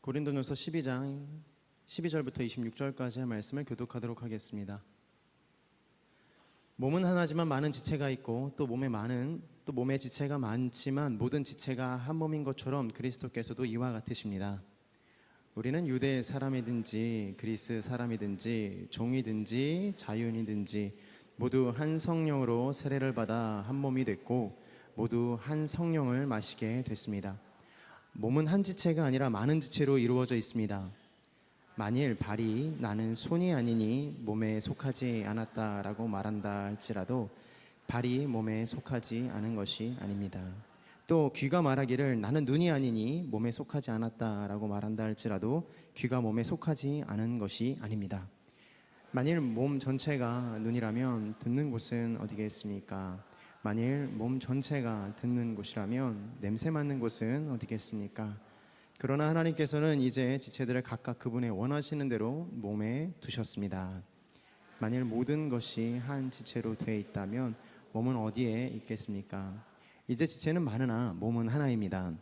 고린도전서 12장 12절부터 26절까지의 말씀을 교독하도록 하겠습니다. 몸은 하나지만 많은 지체가 있고 또 몸에 지체가 많지만 모든 지체가 한 몸인 것처럼 그리스도께서도 이와 같으십니다. 우리는 유대 사람이든지 그리스 사람이든지 종이든지 자유인이든지 모두 한 성령으로 세례를 받아 한 몸이 됐고 모두 한 성령을 마시게 됐습니다. 몸은 한 지체가 아니라 많은 지체로 이루어져 있습니다. 만일 발이 나는 손이 아니니 몸에 속하지 않았다라고 말한다 할지라도 발이 몸에 속하지 않은 것이 아닙니다. 또 귀가 말하기를 나는 눈이 아니니 몸에 속하지 않았다라고 말한다 할지라도 귀가 몸에 속하지 않은 것이 아닙니다. 만일 몸 전체가 눈이라면 듣는 곳은 어디겠습니까? 만일 몸 전체가 듣는 곳이라면 냄새 맡는 곳은 어디겠습니까? 그러나 하나님께서는 이제 지체들을 각각 그분의 원하시는 대로 몸에 두셨습니다. 만일 모든 것이 한 지체로 되어 있다면 몸은 어디에 있겠습니까? 이제 지체는 많으나 몸은 하나입니다.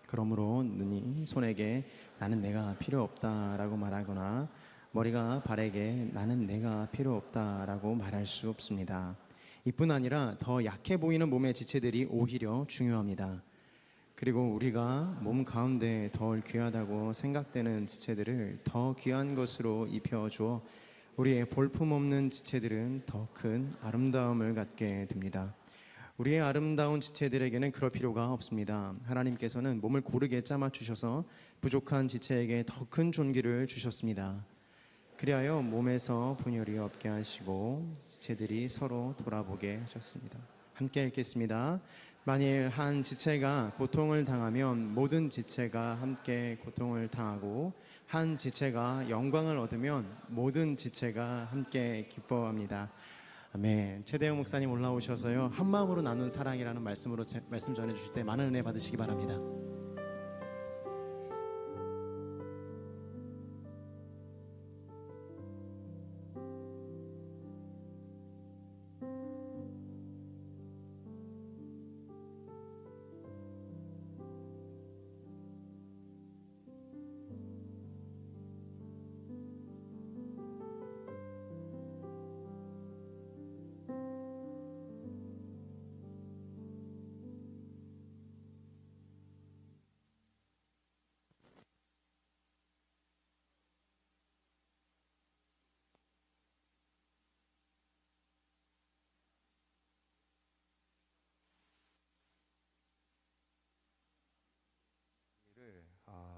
그러므로 눈이 손에게 나는 내가 필요 없다라고 말하거나 머리가 발에게 나는 내가 필요 없다라고 말할 수 없습니다. 이뿐 아니라 더 약해 보이는 몸의 지체들이 오히려 중요합니다. 그리고 우리가 몸 가운데 덜 귀하다고 생각되는 지체들을 더 귀한 것으로 입혀주어 우리의 볼품없는 지체들은 더 큰 아름다움을 갖게 됩니다. 우리의 아름다운 지체들에게는 그럴 필요가 없습니다. 하나님께서는 몸을 고르게 짜맞추셔서 부족한 지체에게 더 큰 존귀를 주셨습니다. 그리하여 몸에서 분열이 없게 하시고 지체들이 서로 돌아보게 하셨습니다. 함께 읽겠습니다. 만일 한 지체가 고통을 당하면 모든 지체가 함께 고통을 당하고 한 지체가 영광을 얻으면 모든 지체가 함께 기뻐합니다. 아멘. 최대영 목사님 올라오셔서요, 한 마음으로 나눈 사랑이라는 말씀으로 말씀 전해주실 때 많은 은혜 받으시기 바랍니다.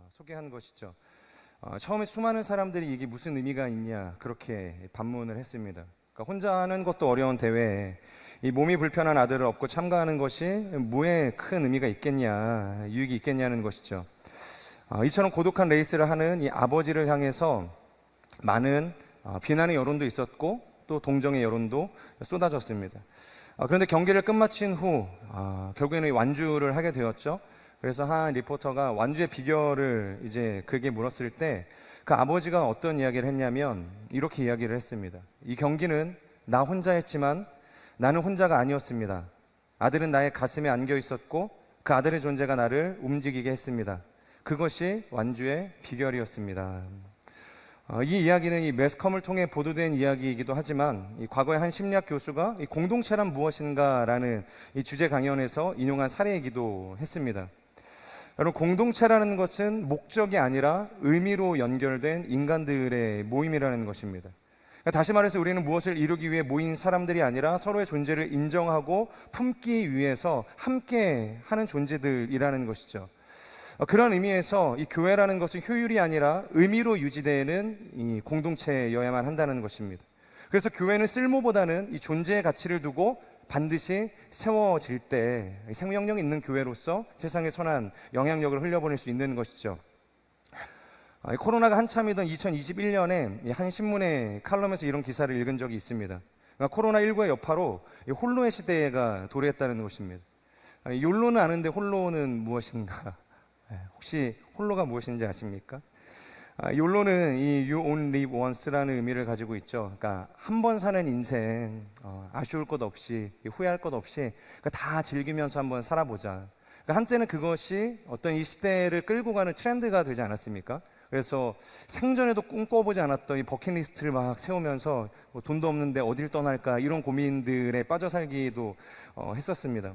소개한 것이죠. 처음에 수많은 사람들이 이게 무슨 의미가 있냐 그렇게 반문을 했습니다. 그러니까 혼자 하는 것도 어려운 대회에 이 몸이 불편한 아들을 업고 참가하는 것이 뭐에 큰 의미가 있겠냐, 유익이 있겠냐는 것이죠. 이처럼 고독한 레이스를 하는 이 아버지를 향해서 많은 비난의 여론도 있었고 또 동정의 여론도 쏟아졌습니다. 그런데 경기를 끝마친 후 결국에는 완주를 하게 되었죠. 그래서 한 리포터가 완주의 비결을 이제 그에게 물었을 때 그 아버지가 어떤 이야기를 했냐면 이렇게 이야기를 했습니다. 이 경기는 나 혼자 했지만 나는 혼자가 아니었습니다. 아들은 나의 가슴에 안겨 있었고 그 아들의 존재가 나를 움직이게 했습니다. 그것이 완주의 비결이었습니다. 이 이야기는 이 매스컴을 통해 보도된 이야기이기도 하지만 이 과거의 한 심리학 교수가 이 공동체란 무엇인가라는 이 주제 강연에서 인용한 사례이기도 했습니다. 여러분, 공동체라는 것은 목적이 아니라 의미로 연결된 인간들의 모임이라는 것입니다. 그러니까 다시 말해서 우리는 무엇을 이루기 위해 모인 사람들이 아니라 서로의 존재를 인정하고 품기 위해서 함께 하는 존재들이라는 것이죠. 그런 의미에서 이 교회라는 것은 효율이 아니라 의미로 유지되는 이 공동체여야만 한다는 것입니다. 그래서 교회는 쓸모보다는 이 존재의 가치를 두고 반드시 세워질 때 생명력 있는 교회로서 세상에 선한 영향력을 흘려보낼 수 있는 것이죠. 코로나가 한참이던 2021년에 한 신문의 칼럼에서 이런 기사를 읽은 적이 있습니다. 그러니까 코로나19의 여파로 홀로의 시대가 도래했다는 것입니다. 욜로는 아는데 홀로는 무엇인가? 혹시 홀로가 무엇인지 아십니까? 욜로는 이 You Only Live Once라는 의미를 가지고 있죠. 그러니까 한 번 사는 인생, 아쉬울 것 없이 후회할 것 없이 다 즐기면서 한번 살아보자. 그러니까 한때는 그것이 어떤 이 시대를 끌고 가는 트렌드가 되지 않았습니까? 그래서 생전에도 꿈꿔보지 않았던 이 버킷리스트를 막 세우면서 뭐 돈도 없는데 어딜 떠날까 이런 고민들에 빠져 살기도 했었습니다.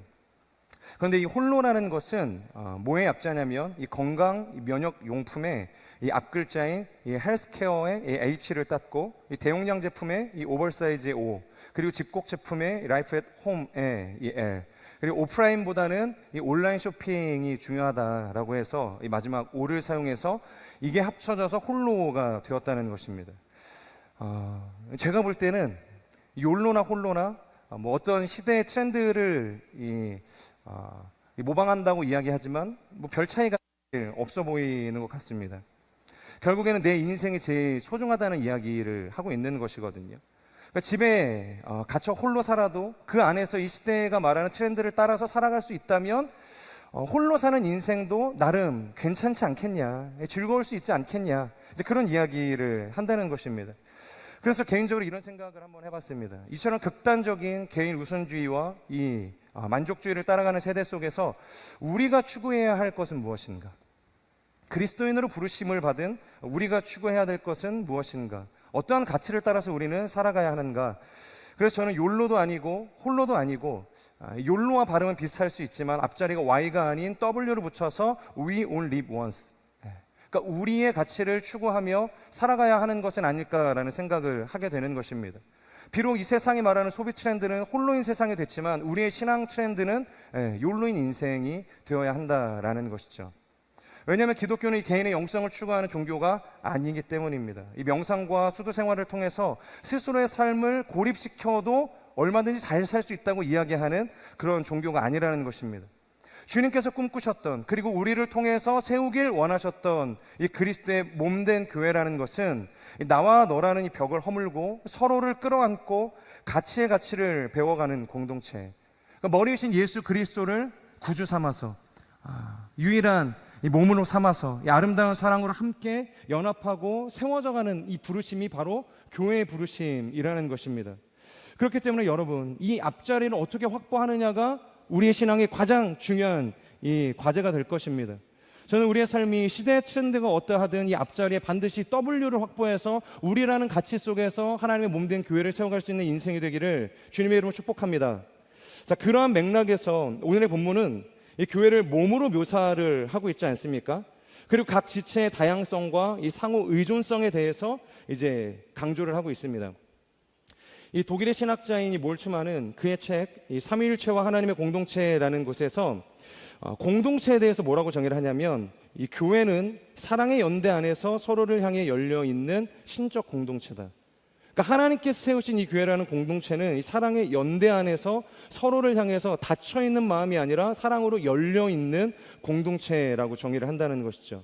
그런데 이 홀로라는 것은 뭐의 약자냐면 이 건강 이 면역 용품의 이 앞글자인 이 헬스케어의 이 H를 땄고 이 대용량 제품의 이 오버사이즈의 O, 그리고 집콕 제품의 라이프 앳 홈의 이 L, 그리고 오프라인보다는 이 온라인 쇼핑이 중요하다라고 해서 이 마지막 O를 사용해서 이게 합쳐져서 홀로가 되었다는 것입니다. 제가 볼 때는 욜로나 홀로나 뭐 어떤 시대의 트렌드를 모방한다고 이야기하지만 뭐 별 차이가 없어 보이는 것 같습니다. 결국에는 내 인생이 제일 소중하다는 이야기를 하고 있는 것이거든요. 그러니까 집에 갇혀 홀로 살아도 그 안에서 이 시대가 말하는 트렌드를 따라서 살아갈 수 있다면 홀로 사는 인생도 나름 괜찮지 않겠냐, 즐거울 수 있지 않겠냐, 이제 그런 이야기를 한다는 것입니다. 그래서 개인적으로 이런 생각을 한번 해봤습니다. 이처럼 극단적인 개인 우선주의와 이 만족주의를 따라가는 세대 속에서 우리가 추구해야 할 것은 무엇인가? 그리스도인으로 부르심을 받은 우리가 추구해야 될 것은 무엇인가? 어떠한 가치를 따라서 우리는 살아가야 하는가? 그래서 저는 욜로도 아니고 홀로도 아니고, 욜로와 발음은 비슷할 수 있지만 앞자리가 Y가 아닌 W를 붙여서 We only live once, 그러니까 우리의 가치를 추구하며 살아가야 하는 것은 아닐까라는 생각을 하게 되는 것입니다. 비록 이 세상이 말하는 소비 트렌드는 홀로인 세상이 됐지만 우리의 신앙 트렌드는 욜로인 인생이 되어야 한다라는 것이죠. 왜냐하면 기독교는 이 개인의 영성을 추구하는 종교가 아니기 때문입니다. 이 명상과 수도 생활을 통해서 스스로의 삶을 고립시켜도 얼마든지 잘 살 수 있다고 이야기하는 그런 종교가 아니라는 것입니다. 주님께서 꿈꾸셨던, 그리고 우리를 통해서 세우길 원하셨던 이 그리스도의 몸된 교회라는 것은 나와 너라는 이 벽을 허물고 서로를 끌어안고 가치의 가치를 배워가는 공동체, 그러니까 머리이신 예수 그리스도를 구주 삼아서 유일한 이 몸으로 삼아서 이 아름다운 사랑으로 함께 연합하고 세워져가는 이 부르심이 바로 교회의 부르심이라는 것입니다. 그렇기 때문에 여러분, 이 앞자리를 어떻게 확보하느냐가 우리의 신앙의 가장 중요한 이 과제가 될 것입니다. 저는 우리의 삶이 시대의 트렌드가 어떠하든 이 앞자리에 반드시 W를 확보해서 우리라는 가치 속에서 하나님의 몸된 교회를 세워갈 수 있는 인생이 되기를 주님의 이름으로 축복합니다. 자, 그러한 맥락에서 오늘의 본문은 이 교회를 몸으로 묘사를 하고 있지 않습니까? 그리고 각 지체의 다양성과 이 상호 의존성에 대해서 이제 강조를 하고 있습니다. 이 독일의 신학자인 이 몰츠만은 그의 책 이 삼위일체와 하나님의 공동체라는 곳에서 공동체에 대해서 뭐라고 정의를 하냐면, 이 교회는 사랑의 연대 안에서 서로를 향해 열려 있는 신적 공동체다. 그러니까 하나님께서 세우신 이 교회라는 공동체는 이 사랑의 연대 안에서 서로를 향해서 닫혀 있는 마음이 아니라 사랑으로 열려 있는 공동체라고 정의를 한다는 것이죠.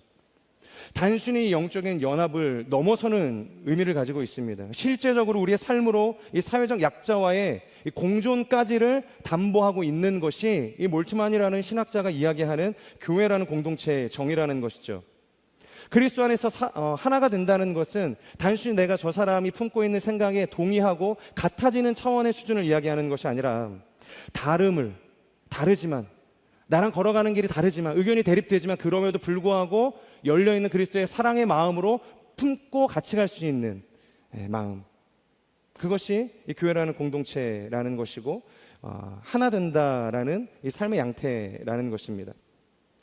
단순히 영적인 연합을 넘어서는 의미를 가지고 있습니다. 실제적으로 우리의 삶으로 이 사회적 약자와의 이 공존까지를 담보하고 있는 것이 이 몰츠만이라는 신학자가 이야기하는 교회라는 공동체의 정의라는 것이죠. 그리스도 안에서 하나가 된다는 것은 단순히 내가 저 사람이 품고 있는 생각에 동의하고 같아지는 차원의 수준을 이야기하는 것이 아니라, 다르지만 나랑 걸어가는 길이 다르지만, 의견이 대립되지만 그럼에도 불구하고 열려있는 그리스도의 사랑의 마음으로 품고 같이 갈 수 있는 마음, 그것이 이 교회라는 공동체라는 것이고, 하나 된다라는 이 삶의 양태라는 것입니다.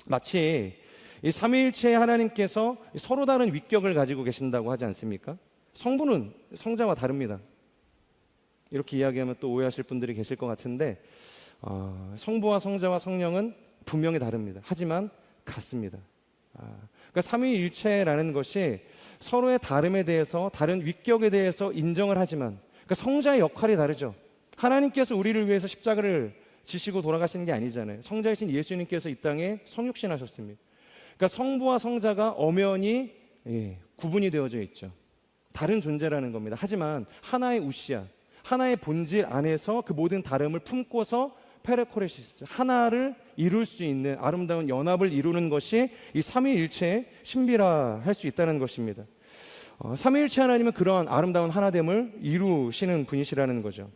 마치 이 삼위일체의 하나님께서 서로 다른 위격을 가지고 계신다고 하지 않습니까? 성부는 성자와 다릅니다. 이렇게 이야기하면 또 오해하실 분들이 계실 것 같은데, 성부와 성자와 성령은 분명히 다릅니다. 하지만 같습니다. 그러니까 삼위일체라는 것이 서로의 다름에 대해서, 다른 위격에 대해서 인정을 하지만, 그러니까 성자의 역할이 다르죠. 하나님께서 우리를 위해서 십자가를 지시고 돌아가시는 게 아니잖아요. 성자이신 예수님께서 이 땅에 성육신하셨습니다. 그러니까 성부와 성자가 엄연히 구분이 되어져 있죠. 다른 존재라는 겁니다. 하지만 하나의 우시아, 하나의 본질 안에서 그 모든 다름을 품고서 페레코레시스, 하나를 이룰 수 있는 아름다운 연합을 이루는 것이 이 삼위일체의 신비라 할 수 있다는 것입니다. 삼위일체 하나님은 그러한 아름다운 하나됨을 이루시는 분이시라는 거죠.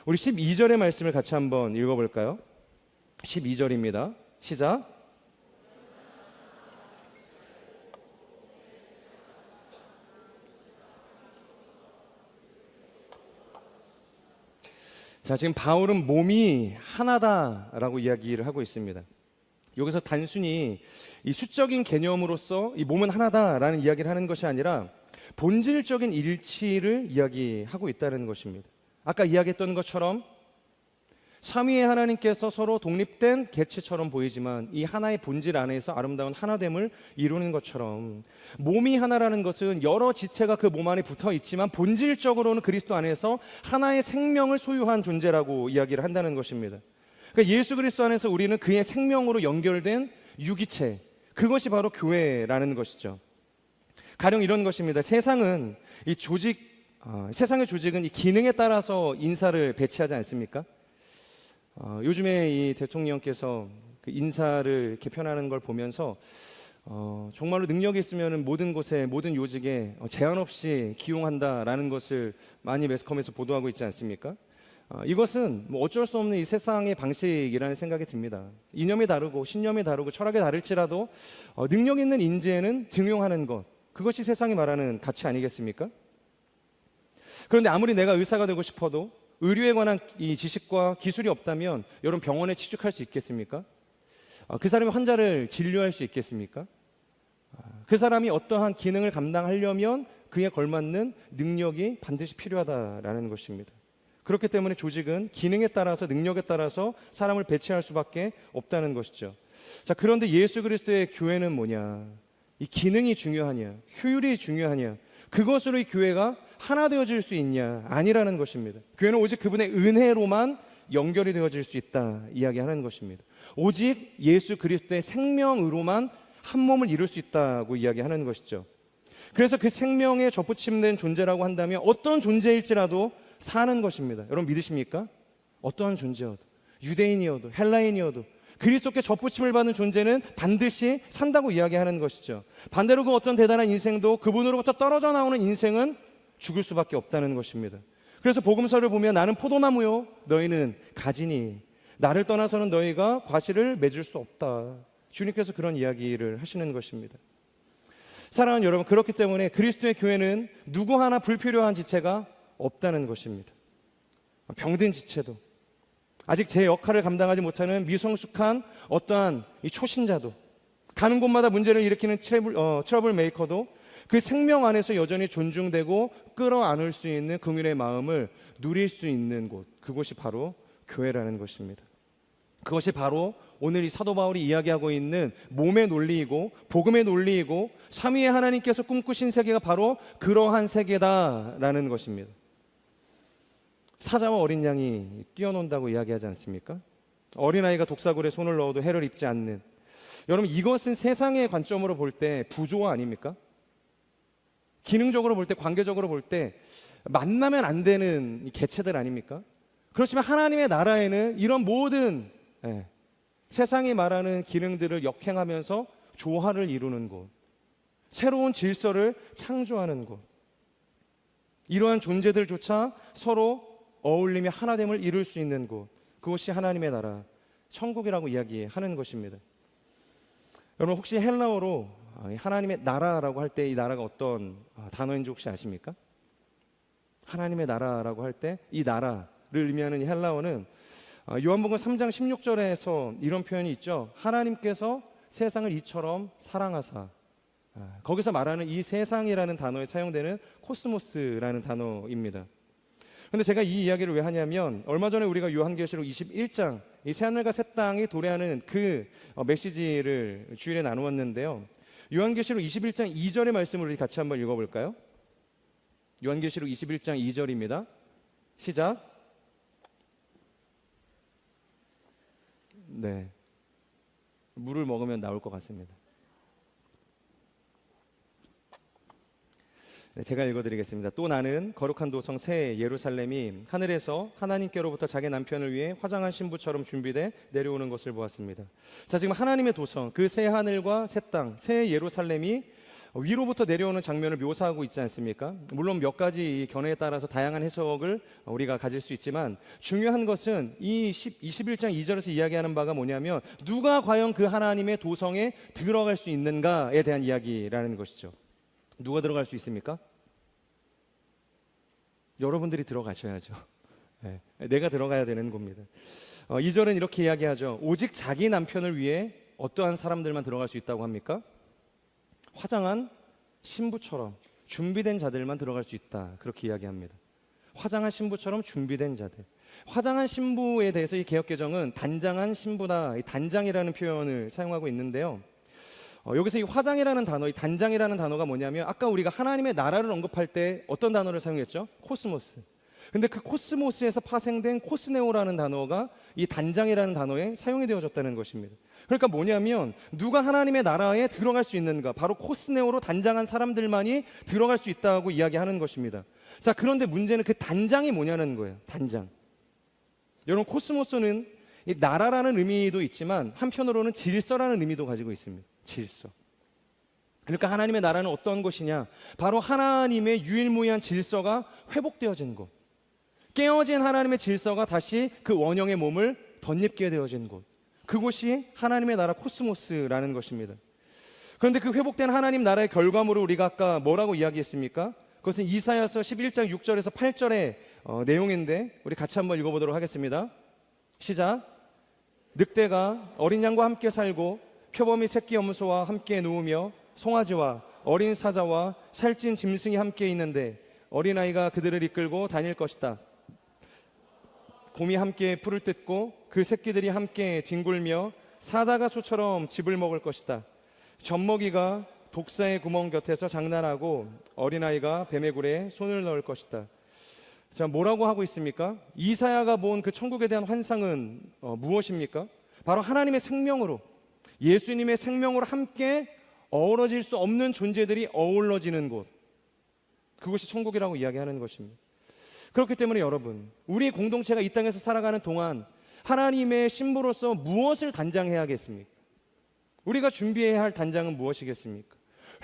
우리 12절의 말씀을 같이 한번 읽어볼까요? 12절입니다. 시작. 자, 지금 바울은 몸이 하나다라고 이야기를 하고 있습니다. 여기서 단순히 이 수적인 개념으로서 이 몸은 하나다라는 이야기를 하는 것이 아니라 본질적인 일치를 이야기하고 있다는 것입니다. 아까 이야기했던 것처럼 삼위의 하나님께서 서로 독립된 객체처럼 보이지만 이 하나의 본질 안에서 아름다운 하나됨을 이루는 것처럼 몸이 하나라는 것은 여러 지체가 그 몸 안에 붙어 있지만 본질적으로는 그리스도 안에서 하나의 생명을 소유한 존재라고 이야기를 한다는 것입니다. 그러니까 예수 그리스도 안에서 우리는 그의 생명으로 연결된 유기체, 그것이 바로 교회라는 것이죠. 가령 이런 것입니다. 세상의 조직은 이 기능에 따라서 인사를 배치하지 않습니까? 요즘에 이 대통령께서 그 인사를 개편하는 걸 보면서 정말로 능력이 있으면 모든 곳에 모든 요직에 제한 없이 기용한다라는 것을 많이 매스컴에서 보도하고 있지 않습니까? 이것은 뭐 어쩔 수 없는 이 세상의 방식이라는 생각이 듭니다. 이념이 다르고 신념이 다르고 철학이 다를지라도 능력 있는 인재는 등용하는 것, 그것이 세상이 말하는 가치 아니겠습니까? 그런데 아무리 내가 의사가 되고 싶어도 의료에 관한 이 지식과 기술이 없다면 여러분 병원에 취직할 수 있겠습니까? 그 사람이 환자를 진료할 수 있겠습니까? 그 사람이 어떠한 기능을 감당하려면 그에 걸맞는 능력이 반드시 필요하다라는 것입니다. 그렇기 때문에 조직은 기능에 따라서 능력에 따라서 사람을 배치할 수밖에 없다는 것이죠. 자, 그런데 예수 그리스도의 교회는 뭐냐? 이 기능이 중요하냐? 효율이 중요하냐? 그것으로 이 교회가 하나 되어질 수 있냐? 아니라는 것입니다. 교회는 오직 그분의 은혜로만 연결이 되어질 수 있다 이야기하는 것입니다. 오직 예수 그리스도의 생명으로만 한 몸을 이룰 수 있다고 이야기하는 것이죠. 그래서 그 생명에 접붙임된 존재라고 한다면 어떤 존재일지라도 사는 것입니다. 여러분 믿으십니까? 어떠한 존재여도, 유대인이어도 헬라인이어도 그리스도께 접붙임을 받는 존재는 반드시 산다고 이야기하는 것이죠. 반대로 그 어떤 대단한 인생도 그분으로부터 떨어져 나오는 인생은 죽을 수밖에 없다는 것입니다. 그래서 복음서를 보면 나는 포도나무요 너희는 가지니 나를 떠나서는 너희가 과실을 맺을 수 없다. 주님께서 그런 이야기를 하시는 것입니다. 사랑하는 여러분, 그렇기 때문에 그리스도의 교회는 누구 하나 불필요한 지체가 없다는 것입니다. 병든 지체도, 아직 제 역할을 감당하지 못하는 미성숙한 어떠한 이 초신자도, 가는 곳마다 문제를 일으키는 트러블 메이커도 그 생명 안에서 여전히 존중되고 끌어안을 수 있는 긍휼의 마음을 누릴 수 있는 곳, 그곳이 바로 교회라는 것입니다. 그것이 바로 오늘 이 사도 바울이 이야기하고 있는 몸의 논리이고 복음의 논리이고 삼위의 하나님께서 꿈꾸신 세계가 바로 그러한 세계다라는 것입니다. 사자와 어린 양이 뛰어논다고 이야기하지 않습니까? 어린아이가 독사굴에 손을 넣어도 해를 입지 않는, 여러분 이것은 세상의 관점으로 볼 때 부조화 아닙니까? 기능적으로 볼 때, 관계적으로 볼 때 만나면 안 되는 개체들 아닙니까? 그렇지만 하나님의 나라에는 이런 모든 세상이 말하는 기능들을 역행하면서 조화를 이루는 곳, 새로운 질서를 창조하는 곳, 이러한 존재들조차 서로 어울리며 하나됨을 이룰 수 있는 곳, 그것이 하나님의 나라, 천국이라고 이야기하는 것입니다. 여러분 혹시 헬라어로 하나님의 나라라고 할 때 이 나라가 어떤 단어인지 혹시 아십니까? 하나님의 나라라고 할 때 이 나라를 의미하는 이 헬라어는 요한복음 3장 16절에서 이런 표현이 있죠. 하나님께서 세상을 이처럼 사랑하사, 거기서 말하는 이 세상이라는 단어에 사용되는 코스모스라는 단어입니다. 그런데 제가 이 이야기를 왜 하냐면 얼마 전에 우리가 요한계시록 21장 이 새하늘과 새 땅이 도래하는 그 메시지를 주일에 나누었는데요. 요한계시록 21장 2절의 말씀을 우리 같이 한번 읽어볼까요? 요한계시록 21장 2절입니다. 시작. 네, 물을 먹으면 나올 것 같습니다. 네, 제가 읽어드리겠습니다. 또 나는 거룩한 도성 새 예루살렘이 하늘에서 하나님께로부터 자기 남편을 위해 화장한 신부처럼 준비돼 내려오는 것을 보았습니다. 자, 지금 하나님의 도성, 그 새 하늘과 새 땅, 새 예루살렘이 위로부터 내려오는 장면을 묘사하고 있지 않습니까? 물론 몇 가지 견해에 따라서 다양한 해석을 우리가 가질 수 있지만 중요한 것은 이 21장 2절에서 이야기하는 바가 뭐냐면 누가 과연 그 하나님의 도성에 들어갈 수 있는가에 대한 이야기라는 것이죠. 누가 들어갈 수 있습니까? 여러분들이 들어가셔야죠. 네, 내가 들어가야 되는 겁니다. 2절은 이렇게 이야기하죠. 오직 자기 남편을 위해 어떠한 사람들만 들어갈 수 있다고 합니까? 화장한 신부처럼 준비된 자들만 들어갈 수 있다. 그렇게 이야기합니다. 화장한 신부처럼 준비된 자들. 화장한 신부에 대해서 이 개역개정은 단장한 신부다. 이 단장이라는 표현을 사용하고 있는데요. 여기서 이 화장이라는 단어, 이 단장이라는 단어가 뭐냐면 아까 우리가 하나님의 나라를 언급할 때 어떤 단어를 사용했죠? 코스모스. 근데 그 코스모스에서 파생된 코스네오라는 단어가 이 단장이라는 단어에 사용이 되어졌다는 것입니다. 그러니까 뭐냐면 누가 하나님의 나라에 들어갈 수 있는가, 바로 코스네오로 단장한 사람들만이 들어갈 수 있다고 이야기하는 것입니다. 자, 그런데 문제는 그 단장이 뭐냐는 거예요. 단장. 여러분, 코스모스는 이 나라라는 의미도 있지만 한편으로는 질서라는 의미도 가지고 있습니다. 질서. 그러니까 하나님의 나라는 어떤 것이냐, 바로 하나님의 유일무이한 질서가 회복되어진 곳, 깨어진 하나님의 질서가 다시 그 원형의 몸을 덧입게 되어진 곳, 그곳이 하나님의 나라 코스모스라는 것입니다. 그런데 그 회복된 하나님 나라의 결과물을 우리가 아까 뭐라고 이야기했습니까? 그것은 이사야서 11장 6절에서 8절의 내용인데 우리 같이 한번 읽어보도록 하겠습니다. 시작. 늑대가 어린 양과 함께 살고 표범이 새끼 염소와 함께 누우며 송아지와 어린 사자와 살찐 짐승이 함께 있는데 어린아이가 그들을 이끌고 다닐 것이다. 곰이 함께 풀을 뜯고 그 새끼들이 함께 뒹굴며 사자가 소처럼 즙을 먹을 것이다. 젖먹이가 독사의 구멍 곁에서 장난하고 어린아이가 뱀의 굴에 손을 넣을 것이다. 자, 뭐라고 하고 있습니까? 이사야가 본 그 천국에 대한 환상은 무엇입니까? 바로 하나님의 생명으로, 예수님의 생명으로 함께 어우러질 수 없는 존재들이 어우러지는 곳, 그것이 천국이라고 이야기하는 것입니다. 그렇기 때문에 여러분, 우리 공동체가 이 땅에서 살아가는 동안 하나님의 신부로서 무엇을 단장해야겠습니까? 우리가 준비해야 할 단장은 무엇이겠습니까?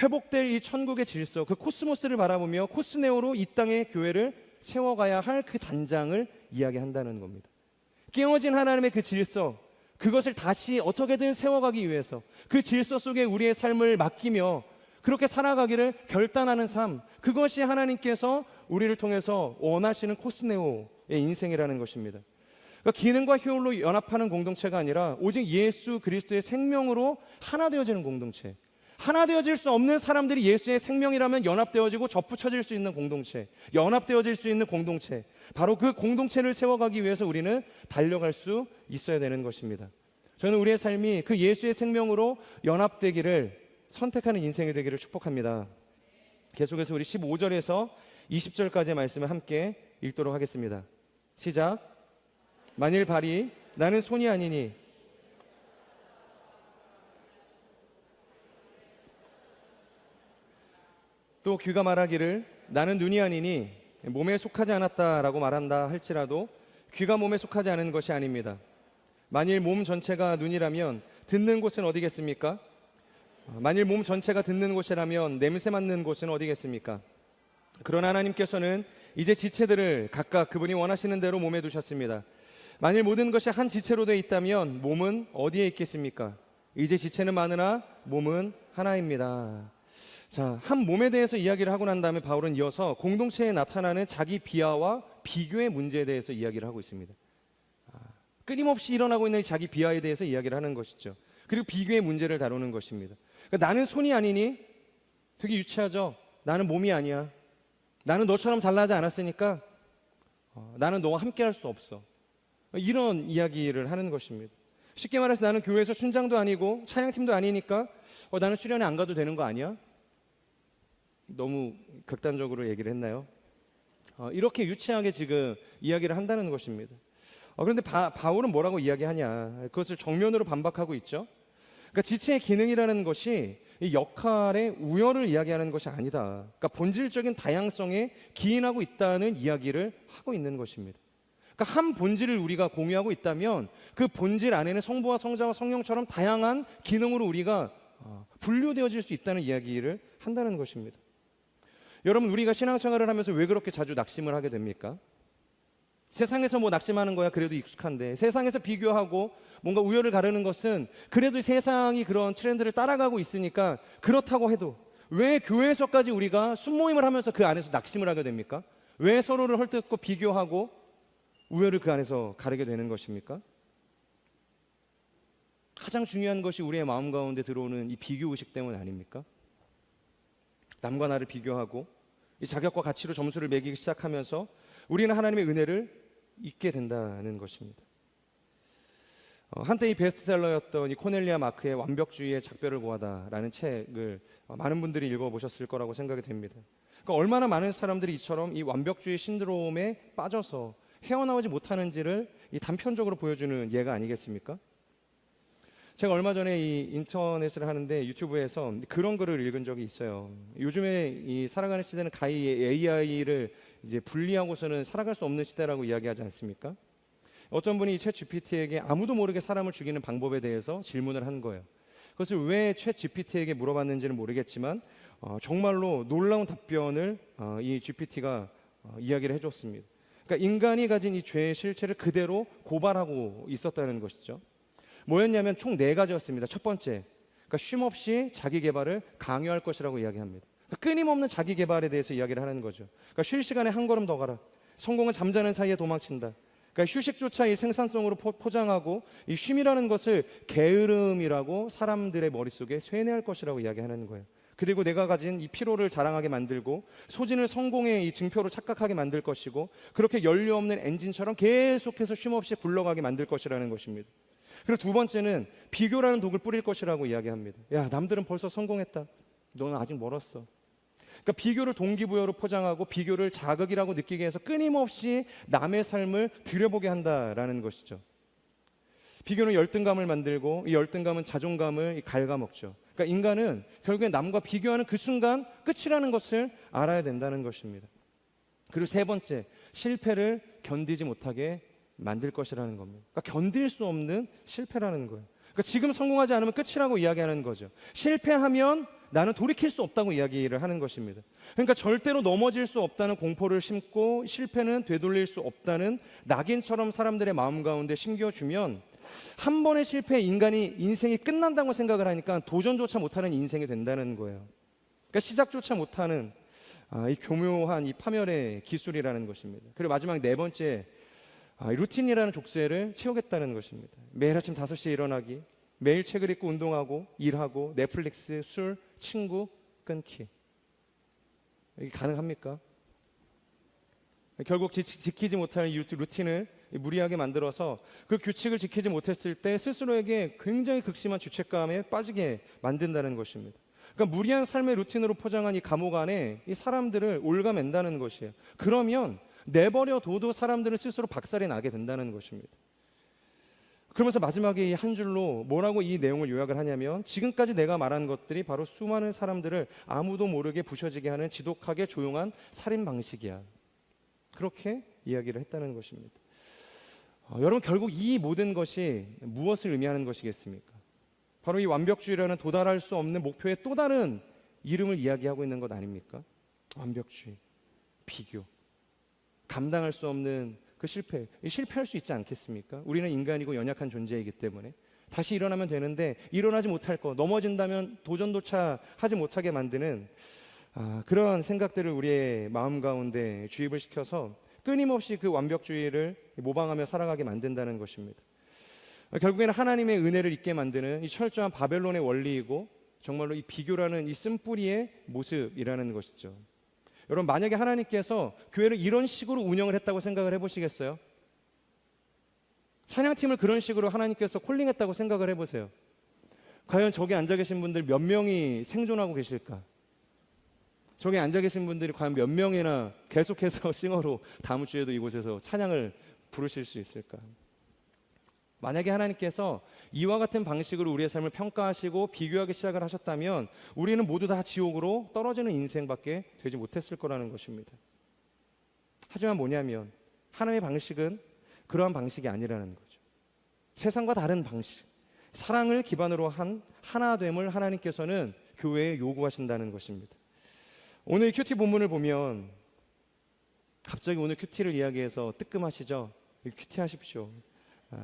회복될 이 천국의 질서, 그 코스모스를 바라보며 코스네오로 이 땅의 교회를 세워가야 할 그 단장을 이야기한다는 겁니다. 깨어진 하나님의 그 질서, 그것을 다시 어떻게든 세워가기 위해서 그 질서 속에 우리의 삶을 맡기며 그렇게 살아가기를 결단하는 삶, 그것이 하나님께서 우리를 통해서 원하시는 코스네오의 인생이라는 것입니다. 그러니까 기능과 효율로 연합하는 공동체가 아니라 오직 예수 그리스도의 생명으로 하나 되어지는 공동체, 하나 되어질 수 없는 사람들이 예수의 생명이라면 연합되어지고 접붙여질 수 있는 공동체, 연합되어질 수 있는 공동체, 바로 그 공동체를 세워가기 위해서 우리는 달려갈 수 있어야 되는 것입니다. 저는 우리의 삶이 그 예수의 생명으로 연합되기를 선택하는 인생이 되기를 축복합니다. 계속해서 우리 15절에서 20절까지의 말씀을 함께 읽도록 하겠습니다. 시작. 만일 발이 나는 손이 아니니 또 귀가 말하기를 나는 눈이 아니니 몸에 속하지 않았다라고 말한다 할지라도 귀가 몸에 속하지 않은 것이 아닙니다. 만일 몸 전체가 눈이라면 듣는 곳은 어디겠습니까? 만일 몸 전체가 듣는 곳이라면 냄새 맡는 곳은 어디겠습니까? 그러나 하나님께서는 이제 지체들을 각각 그분이 원하시는 대로 몸에 두셨습니다. 만일 모든 것이 한 지체로 되어 있다면 몸은 어디에 있겠습니까? 이제 지체는 많으나 몸은 하나입니다. 자, 한 몸에 대해서 이야기를 하고 난 다음에 바울은 이어서 공동체에 나타나는 자기 비하와 비교의 문제에 대해서 이야기를 하고 있습니다. 끊임없이 일어나고 있는 자기 비하에 대해서 이야기를 하는 것이죠. 그리고 비교의 문제를 다루는 것입니다. 그러니까 나는 손이 아니니 되게 유치하죠. 나는 몸이 아니야. 나는 너처럼 잘나지 않았으니까 나는 너와 함께 할 수 없어. 이런 이야기를 하는 것입니다. 쉽게 말해서 나는 교회에서 순장도 아니고 찬양팀도 아니니까 나는 수련회 안 가도 되는 거 아니야? 너무 극단적으로 얘기를 했나요? 이렇게 유치하게 지금 이야기를 한다는 것입니다. 그런데 바울은 뭐라고 이야기하냐? 그것을 정면으로 반박하고 있죠. 그러니까 지체의 기능이라는 것이 이 역할의 우열을 이야기하는 것이 아니다. 그러니까 본질적인 다양성에 기인하고 있다는 이야기를 하고 있는 것입니다. 그러니까 한 본질을 우리가 공유하고 있다면 그 본질 안에는 성부와 성자와 성령처럼 다양한 기능으로 우리가 분류되어질 수 있다는 이야기를 한다는 것입니다. 여러분, 우리가 신앙생활을 하면서 왜 그렇게 자주 낙심을 하게 됩니까? 세상에서 뭐 낙심하는 거야 그래도 익숙한데, 세상에서 비교하고 뭔가 우열을 가르는 것은 그래도 세상이 그런 트렌드를 따라가고 있으니까 그렇다고 해도 왜 교회에서까지 우리가 순모임을 하면서 그 안에서 낙심을 하게 됩니까? 왜 서로를 헐뜯고 비교하고 우열을 그 안에서 가르게 되는 것입니까? 가장 중요한 것이 우리의 마음 가운데 들어오는 이 비교의식 때문 아닙니까? 남과 나를 비교하고 이 자격과 가치로 점수를 매기기 시작하면서 우리는 하나님의 은혜를 잊게 된다는 것입니다. 한때 이 베스트셀러였던 이 코넬리아 마크의 완벽주의의 작별을 고하다라는 책을 많은 분들이 읽어보셨을 거라고 생각이 됩니다. 그러니까 얼마나 많은 사람들이 이처럼 이 완벽주의 신드롬에 빠져서 헤어나오지 못하는지를 이 단편적으로 보여주는 예가 아니겠습니까? 제가 얼마 전에 이 인터넷을 하는데 유튜브에서 그런 글을 읽은 적이 있어요. 요즘에 이 살아가는 시대는 가히 AI를 이제 분리하고서는 살아갈 수 없는 시대라고 이야기하지 않습니까? 어떤 분이 챗 GPT에게 아무도 모르게 사람을 죽이는 방법에 대해서 질문을 한 거예요. 그것을 왜 챗 GPT에게 물어봤는지는 모르겠지만 정말로 놀라운 답변을 이 GPT가 이야기를 해줬습니다. 그러니까 인간이 가진 이 죄의 실체를 그대로 고발하고 있었다는 것이죠. 뭐였냐면 총 4가지였습니다. 첫 번째, 그러니까 쉼없이 자기 개발을 강요할 것이라고 이야기합니다. 그러니까 끊임없는 자기 개발에 대해서 이야기를 하는 거죠. 그러니까 쉴 시간에 한 걸음 더 가라. 성공은 잠자는 사이에 도망친다. 그러니까 휴식조차 이 생산성으로 포장하고 이 쉼이라는 것을 게으름이라고 사람들의 머릿속에 쇠뇌할 것이라고 이야기하는 거예요. 그리고 내가 가진 이 피로를 자랑하게 만들고 소진을 성공의 이 증표로 착각하게 만들 것이고 그렇게 연료 없는 엔진처럼 계속해서 쉼없이 굴러가게 만들 것이라는 것입니다. 그리고 두 번째는 비교라는 독을 뿌릴 것이라고 이야기합니다. 야, 남들은 벌써 성공했다. 너는 아직 멀었어. 그러니까 비교를 동기부여로 포장하고 비교를 자극이라고 느끼게 해서 끊임없이 남의 삶을 들여보게 한다라는 것이죠. 비교는 열등감을 만들고 이 열등감은 자존감을 갉아먹죠. 그러니까 인간은 결국에 남과 비교하는 그 순간 끝이라는 것을 알아야 된다는 것입니다. 그리고 세 번째, 실패를 견디지 못하게 만들 것이라는 겁니다. 그러니까 견딜 수 없는 실패라는 거예요. 그러니까 지금 성공하지 않으면 끝이라고 이야기하는 거죠. 실패하면 나는 돌이킬 수 없다고 이야기를 하는 것입니다. 그러니까 절대로 넘어질 수 없다는 공포를 심고 실패는 되돌릴 수 없다는 낙인처럼 사람들의 마음 가운데 심겨주면 한 번의 실패에 인생이 끝난다고 생각을 하니까 도전조차 못하는 인생이 된다는 거예요. 그러니까 시작조차 못하는 이 교묘한 이 파멸의 기술이라는 것입니다. 그리고 마지막 네 번째, 루틴이라는 족쇄를 채우겠다는 것입니다. 매일 아침 5시에 일어나기, 매일 책을 읽고 운동하고 일하고 넷플릭스, 술, 친구 끊기. 이게 가능합니까? 결국 지키지 못할 루틴을 무리하게 만들어서 그 규칙을 지키지 못했을 때 스스로에게 굉장히 극심한 죄책감에 빠지게 만든다는 것입니다. 그러니까 무리한 삶의 루틴으로 포장한 이 감옥 안에 이 사람들을 올가맨다는 것이에요. 그러면 내버려둬도 사람들은 스스로 박살이 나게 된다는 것입니다. 그러면서 마지막에 이 한 줄로 뭐라고 이 내용을 요약을 하냐면 지금까지 내가 말한 것들이 바로 수많은 사람들을 아무도 모르게 부셔지게 하는 지독하게 조용한 살인 방식이야. 그렇게 이야기를 했다는 것입니다. 여러분, 결국 이 모든 것이 무엇을 의미하는 것이겠습니까? 바로 이 완벽주의라는 도달할 수 없는 목표의 또 다른 이름을 이야기하고 있는 것 아닙니까? 완벽주의, 비교, 감당할 수 없는 그 실패할 수 있지 않겠습니까? 우리는 인간이고 연약한 존재이기 때문에 다시 일어나면 되는데 일어나지 못할 거, 넘어진다면 도전조차 하지 못하게 만드는 그런 생각들을 우리의 마음 가운데 주입을 시켜서 끊임없이 그 완벽주의를 모방하며 살아가게 만든다는 것입니다. 결국에는 하나님의 은혜를 잊게 만드는 이 철저한 바벨론의 원리이고 정말로 이 비교라는 이 쓴뿌리의 모습이라는 것이죠. 여러분, 만약에 하나님께서 교회를 이런 식으로 운영을 했다고 생각을 해보시겠어요? 찬양팀을 그런 식으로 하나님께서 콜링했다고 생각을 해보세요. 과연 저기 앉아 계신 분들 몇 명이 생존하고 계실까? 저기 앉아 계신 분들이 과연 몇 명이나 계속해서 싱어로 다음 주에도 이곳에서 찬양을 부르실 수 있을까? 만약에 하나님께서 이와 같은 방식으로 우리의 삶을 평가하시고 비교하기 시작을 하셨다면 우리는 모두 다 지옥으로 떨어지는 인생밖에 되지 못했을 거라는 것입니다. 하지만 뭐냐면 하나님의 방식은 그러한 방식이 아니라는 거죠. 세상과 다른 방식, 사랑을 기반으로 한 하나됨을 하나님께서는 교회에 요구하신다는 것입니다. 오늘 큐티 본문을 보면 갑자기 오늘 큐티를 이야기해서 뜨끔하시죠? 큐티 하십시오.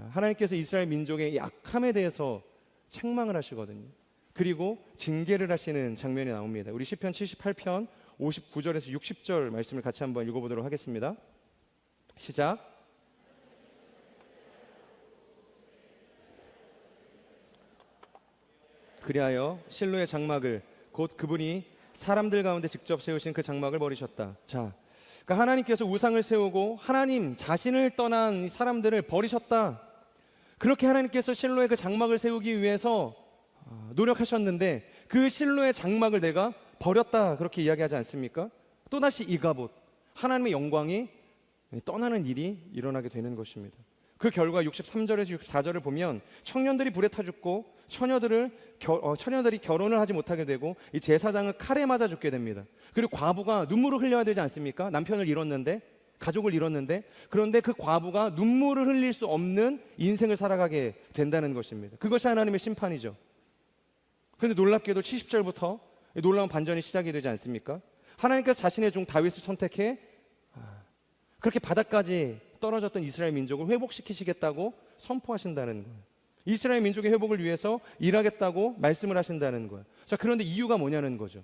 하나님께서 이스라엘 민족의 약함에 대해서 책망을 하시거든요. 그리고 징계를 하시는 장면이 나옵니다. 우리 시편 78편 59절에서 60절 말씀을 같이 한번 읽어보도록 하겠습니다. 시작. 그리하여 실로의 장막을 곧 그분이 사람들 가운데 직접 세우신 그 장막을 버리셨다. 자, 그러니까 하나님께서 우상을 세우고 하나님 자신을 떠난 사람들을 버리셨다. 그렇게 하나님께서 실로의 그 장막을 세우기 위해서 노력하셨는데 그 실로의 장막을 내가 버렸다, 그렇게 이야기하지 않습니까? 또다시 이가봇, 하나님의 영광이 떠나는 일이 일어나게 되는 것입니다. 그 결과 63절에서 64절을 보면 청년들이 불에 타 죽고 처녀들이 결혼을 하지 못하게 되고 이 제사장은 칼에 맞아 죽게 됩니다. 그리고 과부가 눈물을 흘려야 되지 않습니까? 남편을 잃었는데, 가족을 잃었는데, 그런데 그 과부가 눈물을 흘릴 수 없는 인생을 살아가게 된다는 것입니다. 그것이 하나님의 심판이죠. 그런데 놀랍게도 70절부터 놀라운 반전이 시작이 되지 않습니까? 하나님께서 자신의 종 다윗을 선택해 그렇게 바닥까지 떨어졌던 이스라엘 민족을 회복시키시겠다고 선포하신다는 거예요. 이스라엘 민족의 회복을 위해서 일하겠다고 말씀을 하신다는 거예요. 자, 그런데 이유가 뭐냐는 거죠.